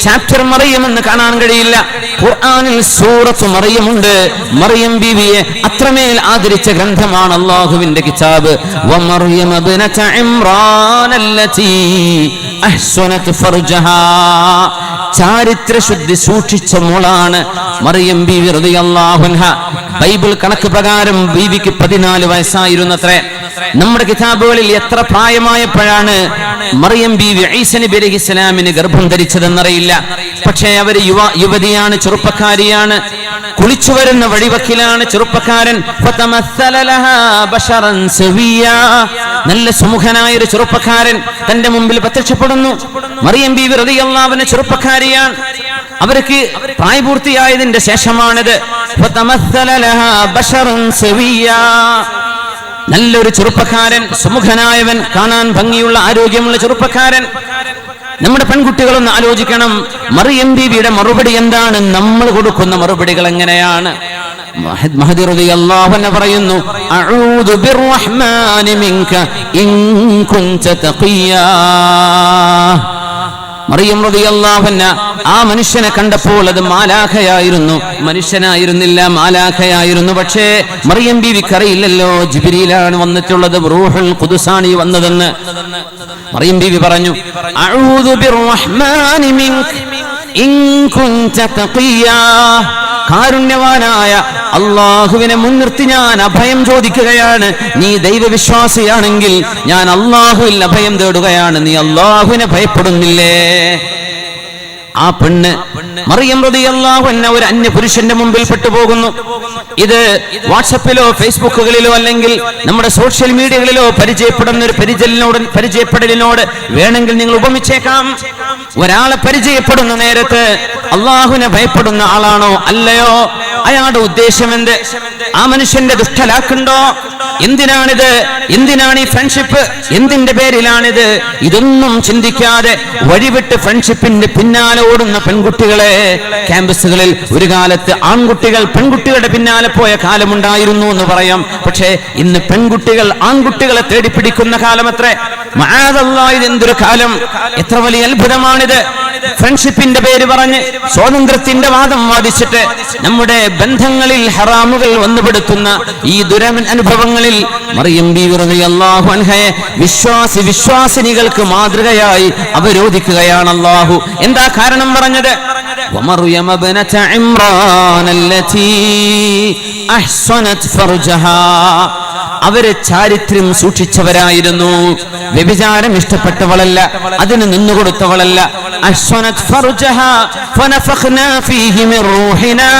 ചാപ്റ്റർ മറിയം എന്ന് കാണാൻ കഴിയില്ല. ഖുർആനിൽ സൂറത്ത് മറിയമുണ്ട്. മറിയം ബീവിയെ അത്രമേൽ ആദരിച്ച ഗ്രന്ഥമാണ് അല്ലാഹുവിന്റെ കിതാബ്. വമറിയം ഇബ്നത ഇമ്രാൻ അല്ലതി അഹ്സനത് ഫർജഹാ. ചാരിത്ര ശുദ്ധി സൂക്ഷിച്ച മോളാണ് മറിയം ബീവി റളിയല്ലാഹു അൻഹ. ബൈബിൾ കണക്ക് പ്രകാരം ബീവിക്ക് 14 വയസ്സായിരുന്നത്രേ. നമ്മുടെ കിതാബുകളിൽ എത്ര പ്രായമായപ്പോഴാണ് മറിയം ബീവി ഈസ നബി അലൈഹിസ്സലാമിന് ഗർഭം ധരിച്ചതെന്നറിയില്ല. പക്ഷേ അവര് യുവതിയാണ്, ചെറുപ്പക്കാരിയാണ്. കുളിച്ചു വരുന്ന വഴിവക്കിലാണ് ചെറുപ്പക്കാരൻ. നല്ല സുമുഖനായ ഒരു ചെറുപ്പക്കാരൻ തന്റെ മുമ്പിൽ പ്രത്യക്ഷപ്പെടുന്നു. മറിയം ബീവി റളിയല്ലാഹു അൻഹ ചെറുപ്പക്കാരിയാണ്. അവർക്ക് പ്രായപൂർത്തിയായതിന്റെ ശേഷമാണിത്. നല്ലൊരു ചെറുപ്പക്കാരൻ, സുമുഖനായവൻ, കാണാൻ ഭംഗിയുള്ള ആരോഗ്യമുള്ള ചെറുപ്പക്കാരൻ. നമ്മുടെ പെൺകുട്ടികളൊന്ന് ആലോചിക്കണം, മറിയം ബീവിയുടെ മറുപടി എന്താണ്, നമ്മൾ കൊടുക്കുന്ന മറുപടികൾ എങ്ങനെയാണ്? മഹദി റളിയല്ലാഹു അൻഹു പറയുന്നു, അഊദു ബിർറഹ്മാനി മിൻക ഇൻ കുൻത തഖിയാ. മറിയം റളിയല്ലാഹു അൻഹ ആ മനുഷ്യനെ കണ്ടപ്പോൾ അത് മാലാഖയായിരുന്നു, മനുഷ്യനായിരുന്നില്ല, മാലാഖയായിരുന്നു. പക്ഷേ മറിയം ബീവിക്ക് അറിയില്ലല്ലോ ജിബ്രീലാണ് വന്നിട്ടുള്ളത്, റൂഹുൽ ഖുദ്സാണ് വന്നതെന്ന്. മറിയം ബീവി പറഞ്ഞു, അഊദു ബിർറഹ്മാനി മിൻക ഇൻ കുൻത തഖിയാ. കാരുണ്യവാനായ അള്ളാഹുവിനെ മുൻനിർത്തി ഞാൻ അഭയം ചോദിക്കുകയാണ്. നീ ദൈവവിശ്വാസിയാണെങ്കിൽ ഞാൻ അള്ളാഹുവിൽ അഭയം തേടുകയാണ്. നീ അള്ളാഹുവിനെ ഭയപ്പെടുന്നില്ലേ? ആ പെണ്ണ് മറിയം റളിയല്ലാഹു അൻഹ ഒരു അന്യ പുരുഷന്റെ മുമ്പിൽ പെട്ടുപോകുന്നു. ഇത് വാട്സപ്പിലോ ഫേസ്ബുക്കുകളിലോ അല്ലെങ്കിൽ നമ്മുടെ സോഷ്യൽ മീഡിയകളിലോ പരിചയപ്പെടുന്ന ഒരു പരിചയപ്പെടലിനോട് വേണമെങ്കിൽ നിങ്ങൾ ഉപമിച്ചേക്കാം. ഒരാളെ പരിചയപ്പെടുന്ന നേരത്ത് അള്ളാഹുവിനെ ഭയപ്പെടുന്ന ആളാണോ അല്ലയോ? അയാളുടെ ഉദ്ദേശം എന്ത്? ആ മനുഷ്യന്റെ ദുഷ്ടലാക്കുണ്ടോ? എന്തിനാണിത്? എന്തിനാണ് ഈ ഫ്രണ്ട്ഷിപ്പ്? എന്തിന്റെ പേരിലാണിത്? ഇതൊന്നും ചിന്തിക്കാതെ വഴിവിട്ട് ഫ്രണ്ട്ഷിപ്പിന്റെ പിന്നാലെ ഓടുന്ന പെൺകുട്ടികളെ ക്യാമ്പസുകളിൽ ഒരു കാലത്ത് ആൺകുട്ടികൾ പെൺകുട്ടികളുടെ പിന്നാലെ പോയ കാലമുണ്ടായിരുന്നു എന്ന് പറയാം. പക്ഷേ ഇന്ന് പെൺകുട്ടികൾ ആൺകുട്ടികളെ തേടിപ്പിടിക്കുന്ന കാലമത്രേ. മഅദല്ലാഹ്, ഇതെന്തൊരു കാലം! എത്ര വലിയ അത്ഭുതമാണിത്! ഫ്രണ്ട്ഷിപ്പിന്റെ പേര് പറഞ്ഞ് സ്വാതന്ത്ര്യത്തിന്റെ വാദം വാദിച്ചിട്ട് നമ്മുടെ ബന്ധങ്ങളിൽ ഹറാമുകൾ വന്നുപെടുത്തുന്ന ഈ അനുഭവങ്ങളിൽ മറിയം ബീവി റളിയല്ലാഹു അൻഹയെ വിശ്വാസിനികൾക്ക് മാതൃകയായി അവരോധിക്കുകയാണ് അല്ലാഹു. എന്താ കാരണം പറഞ്ഞത്? വമർയമ ബനത ഇംറാൻ അല്ലതി അഹ്സനത് ഫർജഹാ. അവര് ചാരിത്രം സൂക്ഷിച്ചവരായിരുന്നു. വ്യഭിചാരം ഇഷ്ടപ്പെട്ടവളല്ല, അതിന് നിന്നുകൊടുത്തവളല്ല. അഹ്സനത് ഫർജഹാ ഫനഫഖ്നാ ഫീഹി മിർ റൂഹിനാ.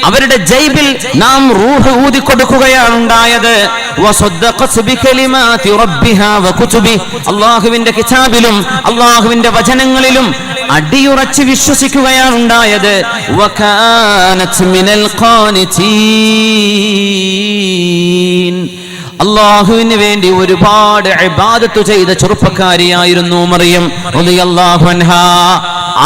അവരുടെ ജൈബിൽ നാം റൂഹ് ഊതി കൊടുക്കുകയാണ് ഉണ്ടായത്. വസദ്ദഖത് ബികലിമാതി റബ്ബിഹാ വകുതുബി. അല്ലാഹുവിന്റെ കിതാബിലും അല്ലാഹുവിന്റെ വചനങ്ങളിലും അടിയുറച്ച് വിശ്വസിക്കുകയാണ് ഉണ്ടായത്. വകാനത് മിനൽ ഖാനിതീൻ. അള്ളാഹുവിന് വേണ്ടി ഒരുപാട് ഇബാദത്ത് ചെയ്ത ചെറുപ്പക്കാരിയായിരുന്നു മറിയം റളിയല്ലാഹു അൻഹാ.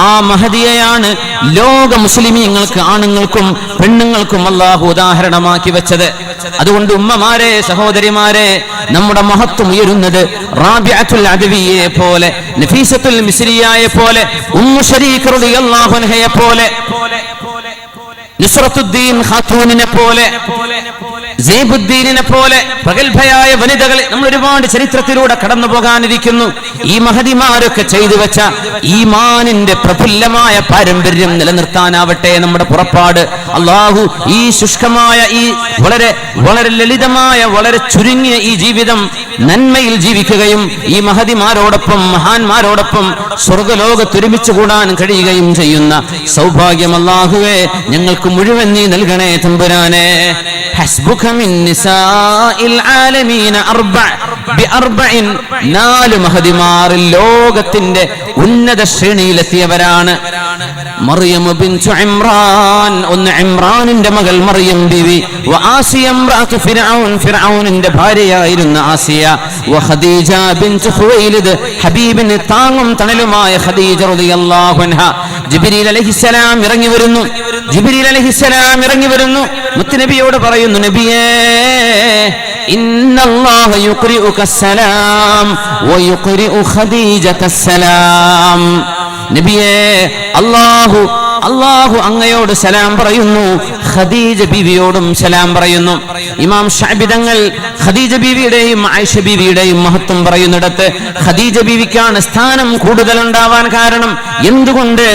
ആ മഹദിയയാണ് ലോക മുസ്ലിമീങ്ങൾക്ക്, ആണുങ്ങൾക്കും പെണ്ണുങ്ങൾക്കും അള്ളാഹു ഉദാഹരണമാക്കി വെച്ചത്. അതുകൊണ്ട് ഉമ്മമാരെ, സഹോദരിമാരെ, നമ്മുടെ മഹത്വം ഉയരുന്നത് റാബിഅത്തുൽ അദവിയെ പോലെ, നഫീസത്തുൽ മിസ്രിയയെ പോലെ, ഉമ്മു ശരീഖ് റളിയല്ലാഹു അൻഹയെ പോലെ, നുസ്രത്തുദ്ദീൻ ഖാത്തൂനിനെ പോലെ, സൈബുദ്ദീനിനെ പോലെ പ്രഗത്ഭയായ വനിതകളെ നമ്മൾ ഒരുപാട് ചരിത്രത്തിലൂടെ കടന്നു പോകാനിരിക്കുന്നു. ഈ മഹദിമാരൊക്കെ ചെയ്തു വെച്ച ഈമാനിന്റെ പ്രഫുല്ലമായ പാരമ്പര്യം നിലനിർത്താനാവട്ടെ നമ്മുടെ പുറപ്പാട്. അള്ളാഹു ഈ ശുഷ്കമായ, ഈ വളരെ വളരെ ലളിതമായ, വളരെ ചുരുങ്ങിയ ഈ ജീവിതം നന്മയിൽ ജീവിക്കുകയും ഈ മഹദിമാരോടൊപ്പം, മഹാന്മാരോടൊപ്പം സ്വർഗലോകത്തൊരുമിച്ച് കൂടാൻ കഴിയുകയും ചെയ്യുന്ന സൗഭാഗ്യം അല്ലാഹുവേ ഞങ്ങൾക്ക് മുഴുവൻ നീ നൽകണേ തമ്പുരാനെ. ഹസ്ബുക മിൻ നിസാഇൽ ആലമീന ബിഅർബഇൻ. 4 മഹദിമാർ ലോകത്തിന്റെ ഉന്നത ശ്രേണിയിലെത്തിയവരാണ്. മറിയം ബിൻതു ഇമ്രാൻ, ഒന്ന് ഇമ്രാനിന്റെ മകൾ മറിയം ബീവി. വആസിയ ഇംറഅതു ഫിർഔൻ, ഫിർഔനിന്റെ ഭാര്യയായിരുന്ന ആസിയ. വഖദീജ ബിൻതു ഖുവൈലിദ്, ഹബീബിന് താങ്ങും തണലുമായ ഖദീജ റളിയല്ലാഹു അൻഹ. ജിബ്രീൽ അലൈഹിസ്സലാം ഇറങ്ങി വരുന്നു. മുത്തുനബിയോട് പറയുന്നു, നബിയേ ഇന്നല്ലാഹ യുഖ്രിഉക സലാം വയുഖ്രിഉ ഖദീജത സലാം. നബിയേ അല്ലാഹു അങ്ങയോട് സലാം പറയുന്നു, ഖദീജ ബീവിയോടും സലാം പറയുന്നു. ഇമാം ശഅബി തങ്ങൾ ഖദീജ ബീവിയുടെയും ആയിഷ ബീവിയുടെയും മഹത്വം പറയുന്നിടത്ത് ഖദീജ ബീവിക്കാണ് സ്ഥാനം കൂടുതൽ ഉണ്ടാവാൻ കാരണം. എന്തുകൊണ്ട്?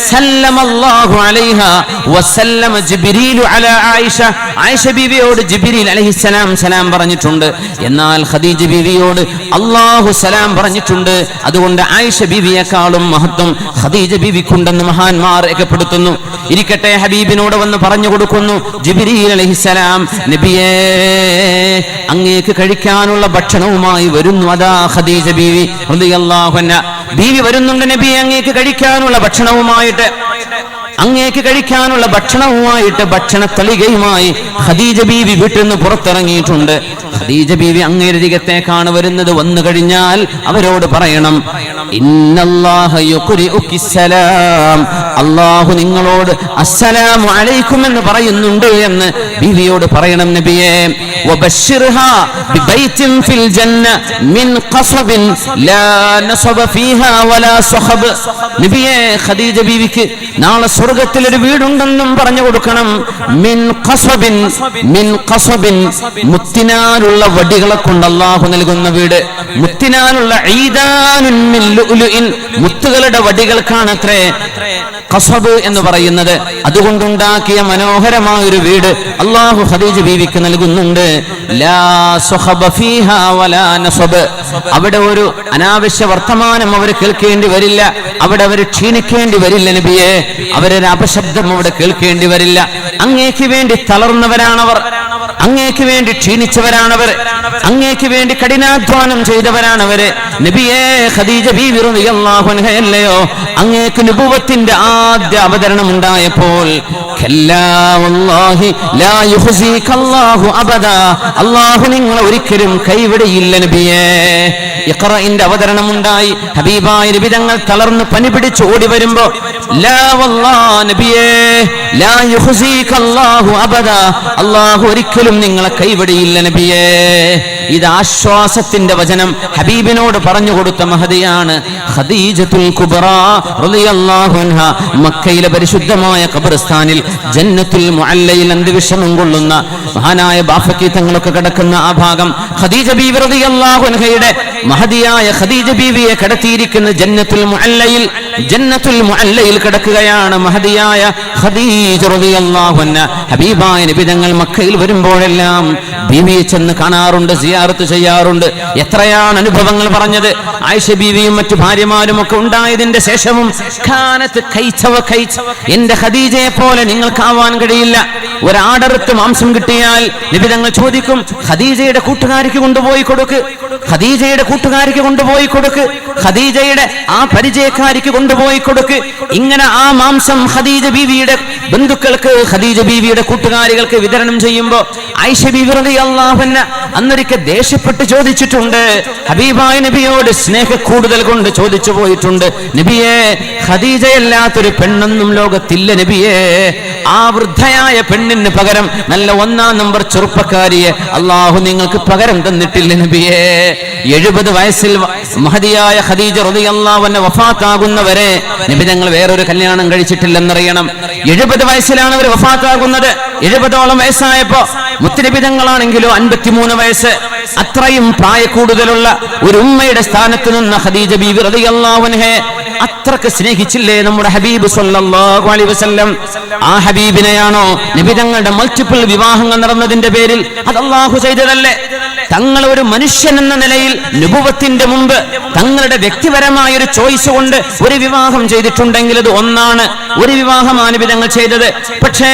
സല്ലമല്ലാഹു അലൈഹാ വസല്ലമ ജിബ്രീലു അലാ ആയിഷ. ആയിഷ ബീവിയോട് ജിബ്രീൽ അലൈഹിസ്സലാം സലാം പറഞ്ഞിട്ടുണ്ട്, എന്നാൽ ഖദീജ ബീവിയോട് അല്ലാഹു സലാം പറഞ്ഞിട്ടുണ്ട്. അതുകൊണ്ട് ആയിഷ ബീവിയെക്കാളും മഹത്വം ഖദീജ ബീവിക്കുണ്ടെന്ന് മഹാന്മാർ രേഖപ്പെടുത്തുന്നു. ഇരിക്കട്ടെ, ഹബീബിനോട് വന്ന് പറഞ്ഞു കൊടുക്കുന്നു ജിബ്രീൽ അലൈഹിസ്സലാം, നബിയേ അങ്ങേക്ക് കഴിക്കാനുള്ള ഭക്ഷണവുമായി വരുന്നു. അതാ ഖദീജ ബീവി റളിയല്ലാഹു അൻഹ ബീവി വരുന്നുണ്ട്, നബിയെ അങ്ങേക്ക് കഴിക്കാനുള്ള ഭക്ഷണവുമായിട്ട്. അങ്ങേക്ക് കഴിക്കാനുള്ള ഭക്ഷണവുമായിട്ട് ഭക്ഷണ തളികയുമായി ഖദീജ ബീവി വീട്ടിൽ നിന്ന് പുറത്തിറങ്ങിയിട്ടുണ്ട്. ഖദീജ ബീവി അങ്ങേരരികത്തേക്കാണ് വരുന്നത്. വന്നു കഴിഞ്ഞാൽ അവരോട് പറയണം, ഇന്നല്ലാഹ യുഖ്രിഉകി സലാം, അല്ലാഹു നിങ്ങളോട് അസ്സലാമു അലൈക്കും എന്ന് പറയുന്നുണ്ട് എന്ന് ബീവിയോട് പറയണം നബിയേ. വബശ്ശിർഹാ ബിബൈത്തിൻ ഫിൽ ജന്ന മിൻ ഖസ്ബിൻ ലാ നസബ ഫീഹാ വലാ സഖബ്. നബിയേ, ഖദീജ ബീവിക്ക് നാളെ സ്വർഗ്ഗത്തിൽ ഒരു വീടുണ്ടെന്നും പറഞ്ഞു കൊടുക്കണം. മിൻ ഖസ്ബിൻ, മിൻ ഖസ്ബിൻ, മുത്തിനാലുള്ള വടികളെ കൊണ്ട് അല്ലാഹു നൽകുന്ന വീട്. മുത്തിനാലുള്ള ഈദാനുൻ മിൻ ലുഅ്ലുഇൻ, മുത്തുകളുടെ വടികൾക്കാണത്രേ ഖസ്ബ് എന്ന് പറയുന്നത്. അതുകൊണ്ടുണ്ടാക്കിയ മനോഹരമായ ഒരു വീട് അല്ലാഹു ഖദീജ ബീവിക്ക് നൽകുന്നുണ്ട്. ലാ സഖബ ഫീഹാ വലാ നസബ്, അവിടെ ഒരു അനാവശ്യ വർത്തമാനം അവർ കേൾക്കേണ്ടി വരില്ല, അവിടെ അവർ ക്ഷീണിക്കേണ്ടി വരില്ല നബിയെ, അവരൊരു അപശബ്ദം അവിടെ കേൾക്കേണ്ടി വരില്ല. അങ്ങേക്ക് വേണ്ടി തളർന്നവരാണവർ, അങ്ങേക്ക് വേണ്ടി ക്ഷീണിച്ചവരാണവർ, അങ്ങേക്ക് വേണ്ടി കഠിനാധ്വാനം ചെയ്തവരാണവര്. നബിയേ, ഖദീജ ബീവി റളിയല്ലാഹു അൻഹയല്ലയോ അങ്ങേക്ക് നുബുവത്തിന്റെ ആദ്യ അവതരണം ഉണ്ടായപ്പോൾ കല്ലാ വല്ലാഹി ലാ യുഖ്സികല്ലാഹു അബദാ, അല്ലാഹു നിങ്ങളെ ഒരിക്കലും കൈവിടയില്ല നബിയേ. ഇഖ്റഇന്റെ അവതരണം ഉണ്ടായി. ഹബീബായ നബി തങ്ങൾ തളർന്ന് പനി പിടിച്ച് ഓടി വരുമ്പോ ലാ വല്ലാഹ് നബിയേ ലാ യുഖ്സികല്ലാഹു അബദാ, അല്ലാഹു ഒരിക്കലും നിങ്ങളെ കൈവിടയില്ല നബിയേ. ഇത് ആശ്വാസത്തിന്റെ വചനം ഹബീബിനോട് പറഞ്ഞു കൊടുത്ത മഹദിയാണ് ഖദീജത്തുൽ കുബ്രാ റളിയല്ലാഹു അൻഹ. മക്കയിലെ പരിശുദ്ധമായ ഖബർസ്ഥാനിൽ ജന്നത്തുൽ മുഅല്ലയിൽ അന്ത്യവിശ്രമം കൊള്ളുന്ന മഹാനായ ബാഫക്കി തങ്ങളൊക്കെ കിടക്കുന്ന ആ ഭാഗം ഖദീജ ബീവി റളിയല്ലാഹു അൻഹയുടെ മഹദിയായ ഖദീജ ബീവിയെ കിടത്തിയിരിക്കുന്ന ജന്നത്തുൽ മുഅല്ലയിൽ, ജന്നത്തുൽ മുഅല്ലയിൽ കിടക്കുകയാണ് മഹദിയായ ഖദീജ റളിയല്ലാഹു അൻഹ. ഹബീബായ നബി തങ്ങൾ മക്കയിൽ വരുമ്പോഴെല്ലാം ബീവിയെ ചെന്ന് കാണാറുണ്ട്, സിയാറത്ത് ചെയ്യാറുണ്ട്. എത്രയാണ് അനുഭവങ്ങൾ പറഞ്ഞത്. ആയിഷ ബീവിയും മറ്റു ഭാര്യമാരും ഒക്കെ ഉണ്ടായതിന്റെ ശേഷവും എന്റെ ഖദീജയെ പോലെ നിങ്ങൾക്കാവാൻ കഴിയില്ല. ഒരാടറുത്ത് മാംസം കിട്ടിയാൽ നബി തങ്ങൾ ചോദിക്കും, ഖദീജയുടെ കൂട്ടുകാരിക്ക് കൊണ്ടുപോയി കൊടുക്ക്, ഖദീജയുടെ കൂട്ടുകാരിക്ക് കൊണ്ടുപോയി കൊടുക്ക്, ഖദീജയുടെ ആ പരിചയക്കാരിക്ക് കൊണ്ടുപോയി കൊടുക്ക്. ഇങ്ങനെ ആ മാംസം ഖദീജ ബീവിയുടെ ബന്ധുക്കൾക്ക്, ഖദീജ ബീവിയുടെ കൂട്ടുകാരികൾക്ക് വിതരണം ചെയ്യുമ്പോ ആയിഷ ബീവി റളിയല്ലാഹു അൻഹ അന്നൊരിക്കൽ ദേഷ്യപ്പെട്ട് ചോദിച്ചിട്ടുണ്ട്, ഹബീബായ നബിയോട് സ്നേഹ കൂടുതൽ കൊണ്ട് ചോദിച്ചു പോയിട്ടുണ്ട്, നബിയേ ഖദീജയല്ലാത്തൊരു പെണ്ണൊന്നും ലോകത്തില്ല നബിയേ. ആ വൃദ്ധയായ പെണ്ണിന് പകരം നല്ല 1-ാം നമ്പർ ചെറുപ്പക്കാരിയെ അല്ലാഹു നിങ്ങൾക്ക് പകരം തന്നിട്ടില്ല നബിയേ. 70 വയസ്സിൽ മഹദിയായ ഖദീജ റളിയല്ലാഹു അൻഹ വഫാത്താകുന്നവരെ നബി തങ്ങൾ വേറൊരു കല്യാണം കഴിച്ചിട്ടില്ലെന്നറിയണം. 70 വയസ്സിലാണ് അവർ വഫാത്താകുന്നത്. 70ഓളം വയസ്സായപ്പോ മുത്തുനബി തങ്ങളാണെങ്കിലോ 53 വയസ്സ്. അത്രയും പ്രായ കൂടുതലുള്ള ഒരു ഉമ്മയുടെ സ്ഥാനത്ത് നിന്ന് ഖദീജ ബീവി റളിയല്ലാഹു അൻഹയെ അത്രക്ക് സ്നേഹിച്ചില്ലേ നമ്മുടെ ഹബീബ് സ്വല്ലല്ലാഹു അലൈഹി വസല്ലം. ആ ഹബീബിനെയാണോ നബി തങ്ങളുടെ മൾട്ടിപ്പിൾ വിവാഹങ്ങൾ നടന്നതിന്റെ പേരിൽ അത് അല്ലാഹു ചെയ്തതല്ലേ? തങ്ങൾ ഒരു മനുഷ്യൻ എന്ന നിലയിൽ നുബുവത്തിന്റെ മുമ്പ് തങ്ങളുടെ വ്യക്തിപരമായ ഒരു ചോയ്സ് കൊണ്ട് ഒരു വിവാഹം ചെയ്തിട്ടുണ്ടെങ്കിൽ അത് ഒന്നാണ്. ഒരു വിവാഹമാണ് നബി തങ്ങൾ ചെയ്തത്. പക്ഷേ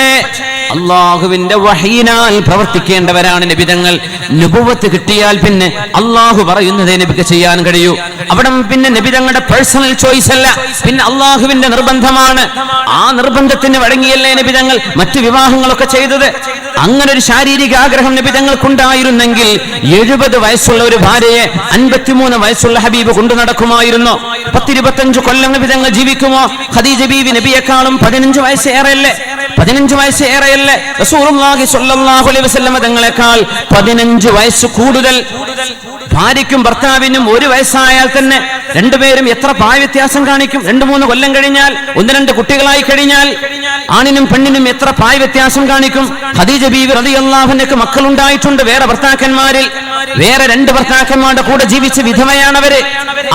അള്ളാഹുവിന്റെ വഹീനാൽ പ്രവർത്തിക്കേണ്ടവരാണ് നബിതങ്ങൾ. നുബുവത്ത് കിട്ടിയാൽ പിന്നെ അള്ളാഹു പറയുന്നതേ നബിക്ക് ചെയ്യാൻ കഴിയൂ. അവിടെ പിന്നെ നബിതങ്ങളുടെ പേഴ്സണൽ ചോയ്സ് അല്ല, പിന്നെ അള്ളാഹുവിന്റെ നിർബന്ധമാണ്. ആ നിർബന്ധത്തിന് വഴങ്ങിയല്ലേ നബിതങ്ങൾ മറ്റു വിവാഹങ്ങളൊക്കെ ചെയ്തത്. അങ്ങനെ ഒരു ശാരീരിക ആഗ്രഹം നബിതങ്ങൾക്കുണ്ടായിരുന്നെങ്കിൽ 70 വയസ്സുള്ള ഒരു ഭാര്യയെ 53 വയസ്സുള്ള ഹബീബ് കൊണ്ടു നടക്കുമായിരുന്നോ? 10-25 കൊല്ലം നബിതങ്ങൾ ജീവിക്കുമോ? ഖദീജ ബീവി നബിയെക്കാളും 15 വയസ്സ് ഏറെയല്ലേ? 15 വയസ്സ് ഏറെയല്ലേ? റസൂലുള്ളാഹി സ്വല്ലല്ലാഹു അലൈഹി വസല്ലം തങ്ങളെക്കാൾ 15 വയസ്സ് കൂടുതൽ. ഭാര്യയ്ക്കും ഭർത്താവിനും 1 വയസ്സായാൽ തന്നെ രണ്ടുപേരും എത്ര പ്രായ വ്യത്യാസം കാണിക്കും? 2-3 കൊല്ലം കഴിഞ്ഞാൽ, 1-2 കുട്ടികളായി കഴിഞ്ഞാൽ ആണിനും പെണ്ണിനും എത്ര പ്രായ വ്യത്യാസം കാണിക്കും? ഖദീജ ബീവി റളിയല്ലാഹു അൻഹയ്ക്ക് മക്കളുണ്ടായിട്ടുണ്ട് വേറെ ഭർത്താക്കന്മാരിൽ. വേറെ 2 ഭർത്താക്കന്മാരുടെ കൂടെ ജീവിച്ച വിധവയാണവര്.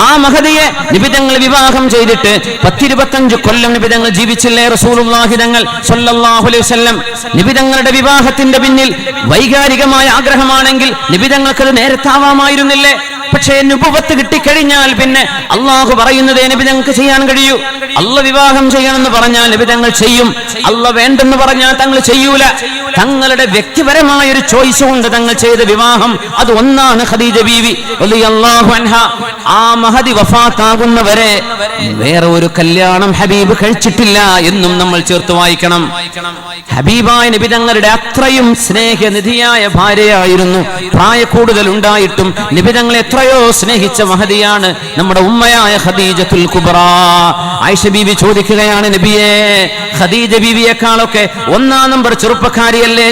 ആ മഹദിയെ നിബിതങ്ങൾ വിവാഹം ചെയ്തിട്ട് 10-25 കൊല്ലം നിബിതങ്ങൾ ജീവിച്ചില്ലേ റസൂലുള്ളാഹി തങ്ങൾ സ്വല്ലല്ലാഹു അലൈഹി വസല്ലം? നിബിതങ്ങളുടെ വിവാഹത്തിന്റെ പിന്നിൽ വൈകാരികമായ ആഗ്രഹമാണെങ്കിൽ നിബിതങ്ങൾക്കത് നേരത്താവാമായിരുന്നില്ലേ? പക്ഷെ പക്ഷേ നുബുവത്ത് കിട്ടിക്കഴിഞ്ഞാൽ പിന്നെ അള്ളാഹു പറയുന്നതേ നബി തങ്ങൾക്ക് ചെയ്യാൻ കഴിയൂ. അള്ള വിവാഹം ചെയ്യണമെന്ന് പറഞ്ഞാൽ നബി തങ്ങൾ ചെയ്യും. അള്ള വേണ്ടെന്ന് പറഞ്ഞാൽ തങ്ങൾ ചെയ്യൂല. തങ്ങളുടെ വ്യക്തിപരമായ ഒരു ചോയ്സ് കൊണ്ട് തങ്ങൾ ചെയ്ത വിവാഹം അത് ഒന്നാണ് ഖദീജ ബീവി റളിയല്ലാഹു അൻഹ. ആ മഹദി വഫാത്താകുന്നവരെ വേറെ ഒരു കല്യാണം ഹബീബ് കഴിച്ചിട്ടില്ല എന്നും നമ്മൾ ചേർത്ത് വായിക്കണം. ഹബീബായ നബി തങ്ങളുടെ അത്രയും സ്നേഹനിധിയായ ഭാര്യയായിരുന്നു. പ്രായക്കൂടുതൽ ഉണ്ടായിട്ടും നബി തങ്ങളെ എത്രയോ സ്നേഹിച്ച മഹദിയാണ് നമ്മുടെ ഉമ്മയായ ഖദീജത്തുൽ കുബ്ര. ആയിഷ ബീവി ചോദിക്കുകയാണ്, നബിയേ, ഖദീജ ബീവിയെക്കാളൊക്കെ ഒന്നാം നമ്പർ ചെറുപ്പക്കാരിയല്ലേ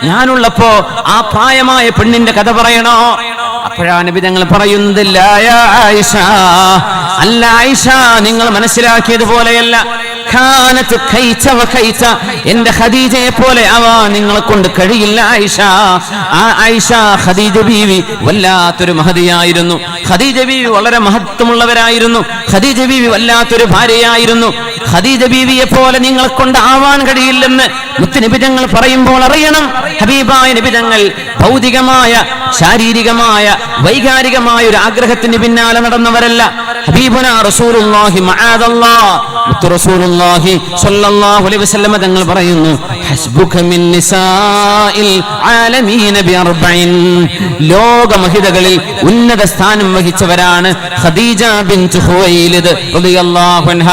ഞാനുള്ളപ്പോ ആ പ്രായമായ പെണ്ണിന്റെ കഥ പറയണോ? അപ്പോഴാണ് നബി തങ്ങൾ പറയുന്നത്, ലാ യാ ആയിഷ, അല്ല ആയിഷ, നിങ്ങൾ മനസ്സിലാക്കിയതുപോലെയല്ല. ഖാനത്ത് ഖൈത വഖൈത, എന്റെ ഖദീജയെ പോലെ ആവാൻ നിങ്ങളെ കൊണ്ട് കഴിയില്ല ആയിഷ. ആ ആയിഷ ഖദീജ ബീവി വല്ലാത്തൊരു മഹദിയായിരുന്നു. ഖദീജ ബീവി വളരെ മഹത്വമുള്ളവരായിരുന്നു. ഖദീജ ബീവി വല്ലാത്തൊരു ഭാര്യയായിരുന്നു. ഖദീജ ബീവിയെ പോലെ നിങ്ങളെ കൊണ്ട് ആവാൻ കഴിയില്ലെന്ന് മുത്തുനബി തങ്ങൾ പറയുമ്പോൾ അറിയണം, ഹബീബായ നബി തങ്ങൾ ഭൗതികമായ, ശാരീരികമായ, വൈകാരികമായ ഒരു ആഗ്രഹത്തിന് പിന്നാലെ നടന്നവരല്ല. ഹബീബുനാ റസൂലുള്ളാഹി മഅദല്ലാഹ്, മുത്തു റസൂലുള്ളാഹി സ്വല്ലല്ലാഹു അലൈഹി വസല്ലം തങ്ങൾ പറയുന്നു, ഹസ്ബുക മിൻ നിസാഇൽ ആലമീന ബിഅർബഇൻ, ലോക മഹിതകളിൽ ഉന്നത സ്ഥാനം വഹിച്ചവരാണ് ഖദീജ ബിൻത് ഖുവൈലിദ് റളിയല്ലാഹു അൻഹ.